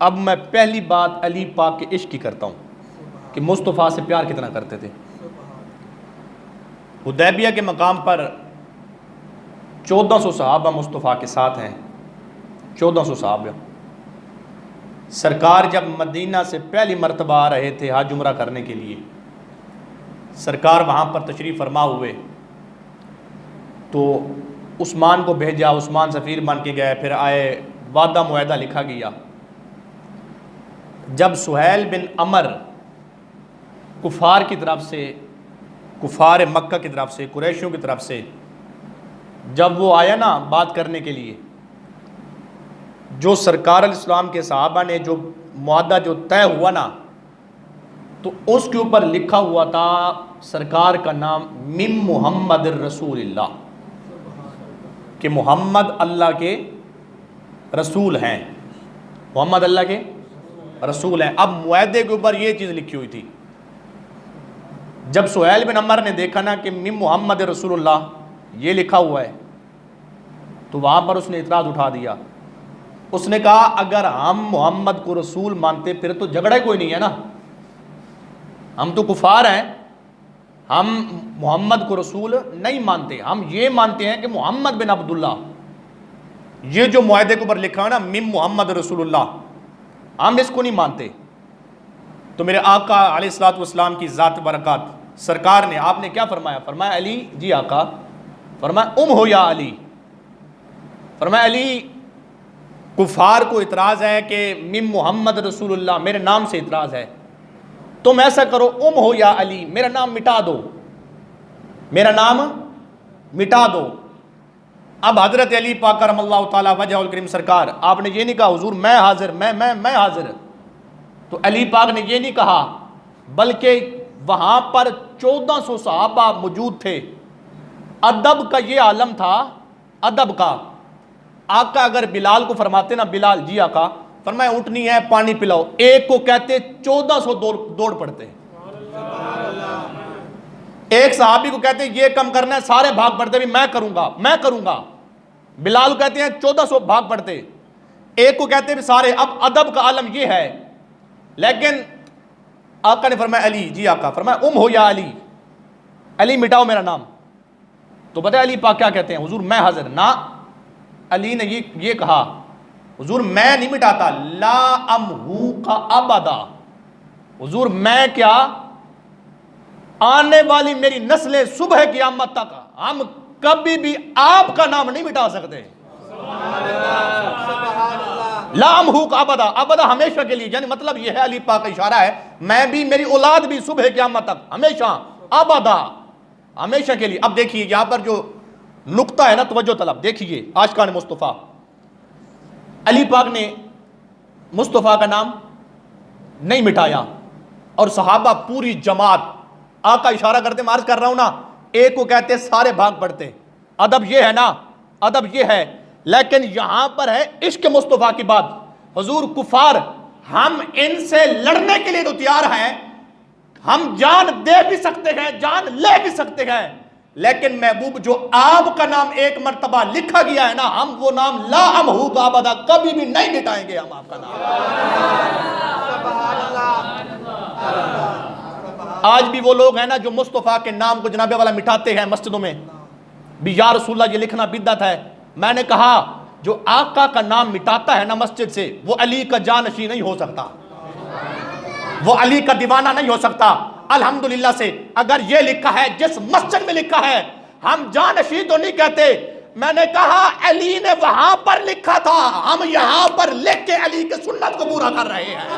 اب میں پہلی بات علی پاک کے عشق کی کرتا ہوں کہ مصطفیٰ سے پیار کتنا کرتے تھے۔ حدیبیہ کے مقام پر 1400 صحابہ مصطفیٰ کے ساتھ ہیں، 1400 صحابہ۔ سرکار جب مدینہ سے پہلی مرتبہ آ رہے تھے حج عمرہ کرنے کے لیے، سرکار وہاں پر تشریف فرما ہوئے تو عثمان کو بھیجا، عثمان سفیر بن کے گئے، پھر آئے، وعدہ معاہدہ لکھا گیا۔ جب سہیل بن عمر کفار کی طرف سے، کفار مکہ کی طرف سے، قریشیوں کی طرف سے جب وہ آیا نا بات کرنے کے لیے، جو سرکار علیہ السلام کے صحابہ نے جو معاہدہ جو طے ہوا نا، تو اس کے اوپر لکھا ہوا تھا سرکار کا نام من محمد الرسول اللہ، کہ محمد اللہ کے رسول ہیں، محمد اللہ کے رسول ہیں۔ اب معاہدے کے اوپر یہ چیز لکھی ہوئی تھی۔ جب سہیل بن عمر نے دیکھا نا کہ من محمد رسول اللہ یہ لکھا ہوا ہے، تو وہاں پر اس نے اعتراض اٹھا دیا۔ اس نے کہا اگر ہم محمد کو رسول مانتے پھر تو جھگڑا ہی کوئی نہیں ہے نا، ہم تو کفار ہیں، ہم محمد کو رسول نہیں مانتے، ہم یہ مانتے ہیں کہ محمد بن عبداللہ، یہ جو معاہدے کے اوپر لکھا ہے نا من محمد رسول اللہ، ہم اس کو نہیں مانتے۔ تو میرے آقا علیہ الصلوۃ والسلام کی ذات برکات سرکار نے، آپ نے کیا فرمایا؟ فرمایا علی، جی آقا، فرمایا ہو یا علی، فرمایا علی کفار کو اعتراض ہے کہ من محمد رسول اللہ، میرے نام سے اعتراض ہے، تم ایسا کرو ہو یا علی، میرا نام مٹا دو، میرا نام مٹا دو۔ اب حضرت علی پاک کرم اللہ تعالیٰ وجہ الکریم سرکار، آپ نے یہ نہیں کہا حضور میں حاضر، میں حاضر، تو علی پاک نے یہ نہیں کہا، بلکہ وہاں پر 1400 صحابہ موجود تھے۔ ادب کا یہ عالم تھا، ادب کا۔ آقا اگر بلال کو فرماتے نا، بلال جی آقا، فرمایا اونٹنی ہے پانی پلاؤ، ایک کو کہتے 1400 دوڑ پڑتے، ایک صحابی کو کہتے یہ کم کرنا ہے، سارے بھاگ پڑتے بھی میں کروں گا، بلال کہتے ہیں 1400 بھاگ پڑتے، ایک کو کہتے بھی سارے۔ اب ادب کا عالم یہ ہے، لیکن آقا نے فرمایا علی، جی آقا، فرمایا ہو یا علی، علی مٹاؤ میرا نام۔ تو بتائے علی پاک کیا کہتے ہیں؟ حضور میں حاضر، نہ، علی نے یہ کہا حضور میں نہیں مٹاتا، لا امہو کا ابدا، حضور میں کیا، آنے والی میری نسلیں صبح قیامت تک ہم کبھی بھی آپ کا نام نہیں مٹا سکتے۔ لا امہو کا ابدا، ابدا ہمیشہ کے لیے، یعنی مطلب یہ ہے، علی پاک کا اشارہ ہے میں بھی، میری اولاد بھی صبح قیامت تک، ہمیشہ، ابدا، ہمیشہ کے لیے۔ اب دیکھیے یہاں پر جو نقطہ ہے نا توجہ طلب، دیکھیے عاشقان مصطفیٰ، علی پاک نے مصطفیٰ کا نام نہیں مٹایا، اور صحابہ پوری جماعت، آقا اشارہ کرتے، میں عرض کر رہا ہوں نا، ایک کو کہتے سارے بھاگ پڑتے۔ ادب یہ ہے نا، ادب یہ ہے، لیکن یہاں پر ہے عشق مصطفیٰ کی بات۔ حضور کفار، ہم ان سے لڑنے کے لیے تو تیار ہیں، ہم جان دے بھی سکتے ہیں، جان لے بھی سکتے ہیں، لیکن محبوب جو آپ کا نام ایک مرتبہ لکھا گیا ہے نا، ہم وہ نام لا امہو کا ابدا کبھی بھی نہیں مٹائیں گے، ہم آپ کا نام۔ آج بھی وہ لوگ ہیں نا جو مصطفیٰ کے نام کو جناب والا مٹاتے ہیں مسجدوں میں بھی، یا رسول اللہ یہ لکھنا بدعت ہے۔ میں نے کہا جو آقا کا نام مٹاتا ہے نا مسجد سے، وہ علی کا جانشین نہیں ہو سکتا، وہ علی کا دیوانہ نہیں ہو سکتا۔ الحمدللہ سے اگر یہ لکھا ہے، جس مسجد میں لکھا ہے، ہم جانشین تو نہیں کہتے۔ میں نے کہا علی نے وہاں پر لکھا تھا، ہم یہاں پر لکھ کے علی کی سنت کو پورا کر رہے ہیں۔